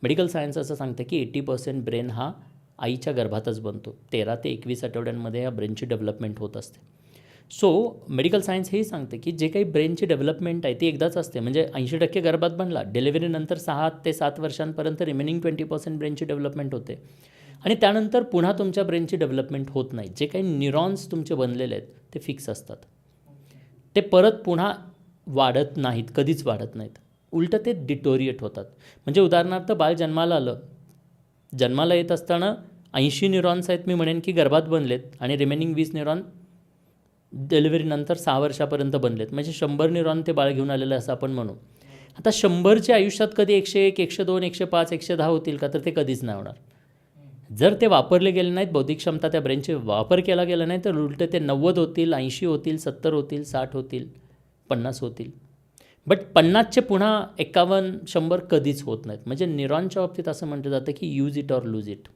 Medical science असं सांगतं की 80% ब्रेन हा आईच्या गर्भातच बनतो. 13 ते 21 आठवड्यांमध्ये या ब्रेनची डेव्हलपमेंट होत असते. सो मेडिकल सायन्स हेही सांगते की जे काही ब्रेनची डेव्हलपमेंट आहे ती एकदाच असते. म्हणजे 80% गर्भात बनला, डिलिव्हरीनंतर 6 ते 7 वर्षांपर्यंत रिमेनिंग 20% ब्रेनची डेव्हलपमेंट होते आणि त्यानंतर पुन्हा तुमच्या ब्रेनची डेव्हलपमेंट होत नाही. जे काही न्यूरॉन्स तुमचे बनलेले आहेत ते फिक्स असतात. ते परत पुन्हा वाढत नाहीत, कधीच वाढत नाहीत. उलटं ते डिटोरिएट होतात. म्हणजे उदाहरणार्थ बाळ जन्माला आलं, जन्माला येत असताना 80 न्यूरॉन्स आहेत मी म्हणेन की गर्भात बनलेत आणि रिमेनिंग 20 न्यूरॉन डिलिव्हरीनंतर 6 वर्षापर्यंत बनलेत. म्हणजे 100 न्यूरॉन ते बाळ घेऊन आलेलं असं आपण म्हणू. आता 100च्या आयुष्यात कधी 101, 102, 105, 110 होतील का? तर ते कधीच नाही होणार. जर ते वापरले गेले नाहीत, बौद्धिक क्षमता त्या ब्रेनचे वापर केला गेला नाही, तर उलटं ते 90 होतील, 80 होतील, 70 होतील, 60 होतील, 50 होतील. बट 50चे पुन्हा 51, 100 कधीच होत नाहीत. म्हणजे न्यूरॉनच्या बाबतीत असं म्हटलं जातं की use it or lose it.